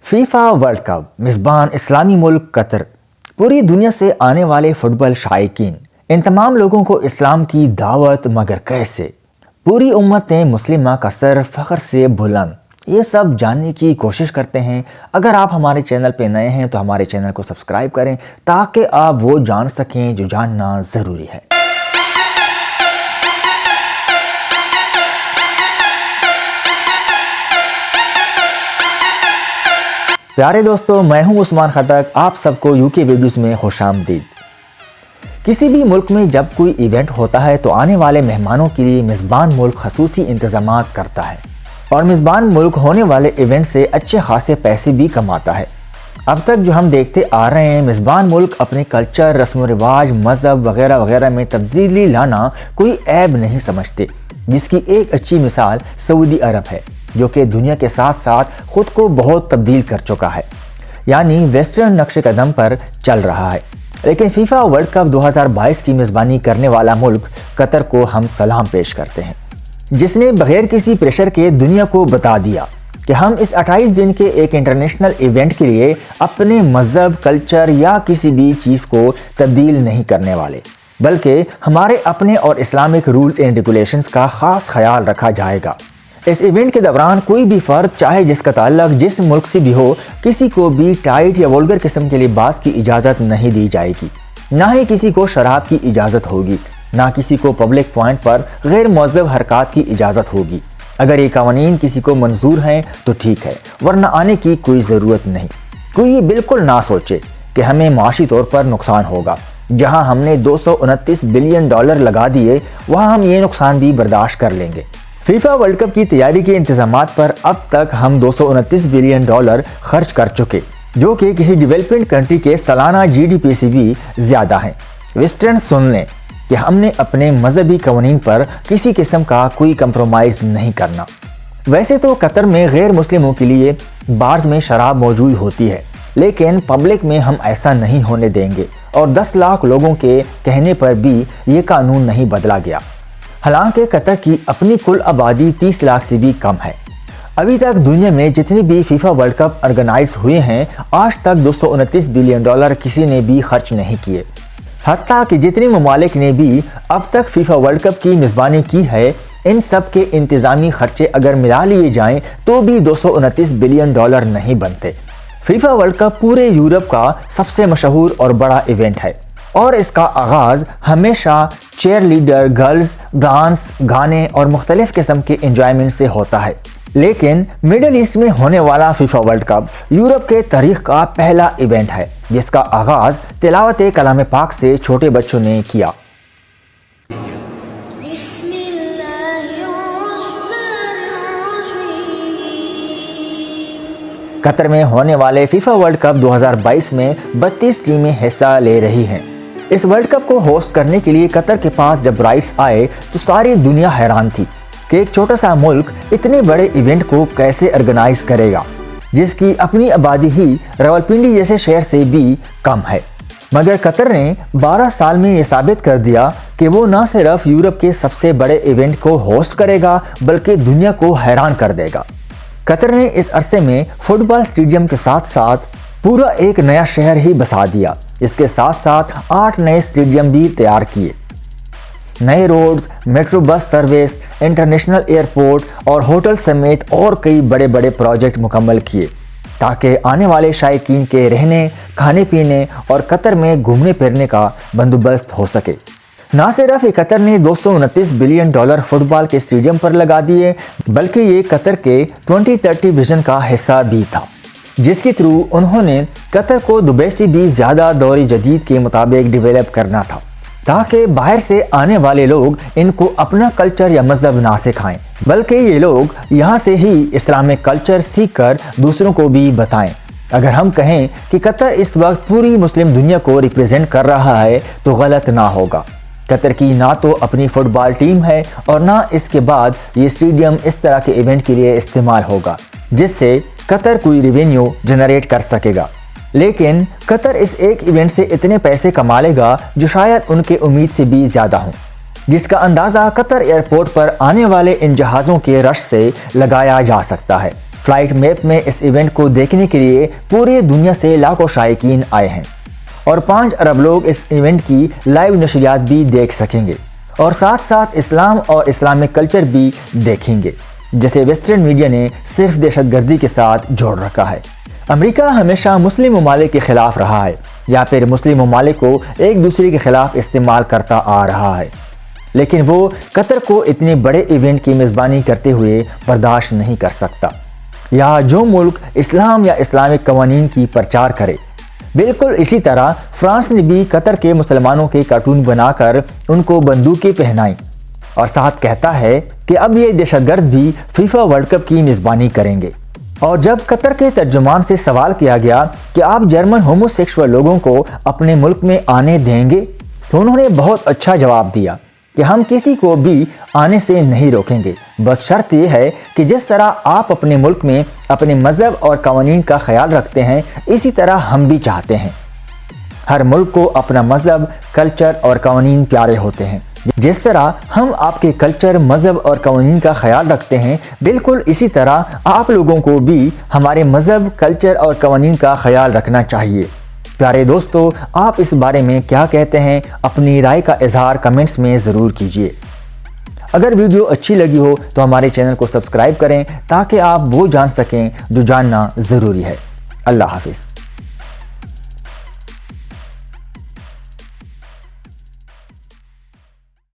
FIFA world cup मेज़बान इस्लामी मुल्क Qatar. पूरी दुनिया से आने वाले फुटबॉल शायकीन, इन तमाम लोगों को इस्लाम की दावत, मगर कैसे? पूरी उम्मत मुस्लिमा का सर फ़ख्र से बुलंद, ये सब जानने की कोशिश करते हैं। अगर आप हमारे चैनल पे नए हैं तो हमारे चैनल को सब्सक्राइब करें ताकि आप वो जान सकें जो जानना ज़रूरी है। प्यारे दोस्तों, मैं हूं उस्मान खटक, आप सबको यूके वीडियोज़ में खुशामदीद। किसी भी मुल्क में जब कोई इवेंट होता है तो आने वाले मेहमानों के लिए मेज़बान मुल्क खसूसी इंतज़ामात करता है और मेज़बान मुल्क होने वाले इवेंट से अच्छे खासे पैसे भी कमाता है। अब तक जो हम देखते आ रहे हैं, मेज़बान मुल्क अपने कल्चर, रस्म व रिवाज, मज़हब वगैरह वगैरह में तब्दीली लाना कोई ऐब नहीं समझते, जिसकी एक अच्छी मिसाल सऊदी अरब है, जो कि दुनिया के साथ साथ ख़ुद को बहुत तब्दील कर चुका है, यानी वेस्टर्न नक्शे कदम पर चल रहा है। लेकिन फीफा वर्ल्ड कप 2022 की मेज़बानी करने वाला मुल्क कतर को हम सलाम पेश करते हैं, जिसने बगैर किसी प्रेशर के दुनिया को बता दिया कि हम इस 28 दिन के एक इंटरनेशनल इवेंट के लिए अपने मज़हब, कल्चर या किसी भी चीज़ को तब्दील नहीं करने वाले, बल्कि हमारे अपने और इस्लामिक रूल्स एंड रेगुलेशंस का ख़ास ख्याल रखा जाएगा। इस इवेंट के दौरान कोई भी फ़र्द, चाहे जिसका ताल्लुक जिस मुल्क से भी हो, किसी को भी टाइट या वल्गर किस्म के लिबास की इजाज़त नहीं दी जाएगी। ना ही किसी को शराब की इजाज़त होगी, ना किसी को पब्लिक पॉइंट पर गैर मुअज़्ज़ब हरकत की इजाज़त होगी। अगर ये कवानीन किसी को मंजूर हैं तो ठीक है, वरना आने की कोई ज़रूरत नहीं। कोई ये बिल्कुल ना सोचे कि हमें माशी तौर पर नुकसान होगा। जहाँ हमने $229 बिलियन लगा दिए, वहाँ हम ये नुकसान भी बर्दाश्त कर लेंगे। फीफा वर्ल्ड कप की तैयारी के इंतजामात पर अब तक हम $229 बिलियन खर्च कर चुके, जो कि किसी डेवलपमेंट कंट्री के सालाना GDP से भी ज़्यादा हैं। वेस्टर्न सुन लें कि हमने अपने मजहबी कवानीन पर किसी किस्म का कोई कंप्रोमाइज़ नहीं करना। वैसे तो कतर में गैर मुस्लिमों के लिए बार्स में शराब मौजूद होती है, लेकिन पब्लिक में हम ऐसा नहीं होने देंगे और 10 लाख लोगों के कहने पर भी ये कानून नहीं बदला गया। हालांकि कतर की अपनी कुल आबादी 30 लाख से भी कम है। अभी तक दुनिया में जितने भी फीफा वर्ल्ड कप ऑर्गेनाइज हुए हैं, आज तक $229 बिलियन किसी ने भी खर्च नहीं किए। हत्ता कि जितने ममालिक ने भी अब तक फीफा वर्ल्ड कप की मेज़बानी की है, इन सब के इंतज़ामी खर्चे अगर मिला लिए जाएं तो भी $229 बिलियन नहीं बनते। फीफा वर्ल्ड कप पूरे यूरोप का सबसे मशहूर और बड़ा इवेंट है और इसका आगाज़ हमेशा चेयर लीडर, गर्ल्स, डांस, गाने और मुख्तलिफ किस्म के इंजॉयमेंट से होता है। लेकिन मिडल ईस्ट में होने वाला फीफा वर्ल्ड कप यूरोप के तारीख का पहला इवेंट है, जिसका आगाज़ तिलावत कलाम पाक से छोटे बच्चों ने किया। कतर में होने वाले फीफा वर्ल्ड कप 2022 में 32 टीमें हिस्सा ले रही हैं। इस वर्ल्ड कप को होस्ट करने के लिए कतर के पास जब राइट्स आए तो सारी दुनिया हैरान थी कि एक छोटा सा मुल्क इतने बड़े इवेंट को कैसे ऑर्गेनाइज करेगा, जिसकी अपनी आबादी ही रावलपिंडी जैसे शहर से भी कम है। मगर कतर ने 12 साल में ये साबित कर दिया कि वो न सिर्फ यूरोप के सबसे बड़े इवेंट को होस्ट करेगा, बल्कि दुनिया को हैरान कर देगा। कतर ने इस अरसे में फुटबॉल स्टेडियम के साथ साथ पूरा एक नया शहर ही बसा दिया। इसके साथ साथ 8 नए स्टेडियम भी तैयार किए, नए roads, metro bus service, international airport और होटल समेत और कई बड़े बड़े प्रोजेक्ट मुकम्मल किए, ताकि आने वाले शायकीन के रहने, खाने पीने और कतर में घूमने फिरने का बंदोबस्त हो सके। ना सिर्फ कतर ने $229 बिलियन फुटबॉल के स्टेडियम पर लगा दिए, बल्कि ये कतर के 2030 विजन का हिस्सा भी था, जिसके थ्रू उन्होंने कतर को दुबई से भी ज़्यादा दौर जदीद के मुताबिक डेवलप करना था, ताकि बाहर से आने वाले लोग इनको अपना कल्चर या मज़हब ना सिखाएं, बल्कि ये लोग यहाँ से ही इस्लामिक कल्चर सीख कर दूसरों को भी बताएं। अगर हम कहें कि कतर इस वक्त पूरी मुस्लिम दुनिया को रिप्रेजेंट कर रहा है तो गलत ना होगा। कतर की ना तो अपनी फुटबॉल टीम है और ना इसके बाद ये स्टेडियम इस तरह के इवेंट के लिए इस्तेमाल होगा, जिससे कतर कोई रेवेन्यू जनरेट कर सकेगा। लेकिन कतर इस एक इवेंट से इतने पैसे कमा लेगा जो शायद उनके उम्मीद से भी ज़्यादा हों, जिसका अंदाज़ा कतर एयरपोर्ट पर आने वाले इन जहाज़ों के रश से लगाया जा सकता है। फ्लाइट मैप में इस इवेंट को देखने के लिए पूरे दुनिया से लाखों शायकीन आए हैं और 5 अरब लोग इस इवेंट की लाइव नशरियात भी देख सकेंगे और साथ साथ इस्लाम और इस्लामिक कल्चर भी देखेंगे, जिसे वेस्टर्न मीडिया ने सिर्फ दहशतगर्दी के साथ जोड़ रखा है। अमेरिका हमेशा मुस्लिम ममालिक के खिलाफ रहा है या फिर मुस्लिम ममालिक को एक दूसरे के खिलाफ इस्तेमाल करता आ रहा है, लेकिन वो कतर को इतने बड़े इवेंट की मेज़बानी करते हुए बर्दाश्त नहीं कर सकता, या जो मुल्क इस्लाम या इस्लामिक कवानीन की प्रचार करे। बिल्कुल इसी तरह फ्रांस ने भी कतर के मुसलमानों के कार्टून बनाकर उनको बंदूकें पहनाई और साथ कहता है कि अब ये दहशतगर्द भी फीफा वर्ल्ड कप की मेज़बानी करेंगे। और जब कतर के तर्जुमान से सवाल किया गया कि आप जर्मन होमोसेक्सुअल लोगों को अपने मुल्क में आने देंगे, तो उन्होंने बहुत अच्छा जवाब दिया कि हम किसी को भी आने से नहीं रोकेंगे, बस शर्त यह है कि जिस तरह आप अपने मुल्क में अपने मज़हब और कवानीन का ख्याल रखते हैं, इसी तरह हम भी चाहते हैं। हर मुल्क को अपना मज़हब, कल्चर और कवानीन प्यारे होते हैं। जिस तरह हम आपके कल्चर, मज़हब और कवानीन का ख्याल रखते हैं, बिल्कुल इसी तरह आप लोगों को भी हमारे मज़हब, कल्चर और कवानीन का ख्याल रखना चाहिए। प्यारे दोस्तों, आप इस बारे में क्या कहते हैं? अपनी राय का इजहार कमेंट्स में ज़रूर कीजिए। अगर वीडियो अच्छी लगी हो तो हमारे चैनल को सब्सक्राइब करें ताकि आप वो जान सकें जो जानना ज़रूरी है। अल्लाह हाफिज़।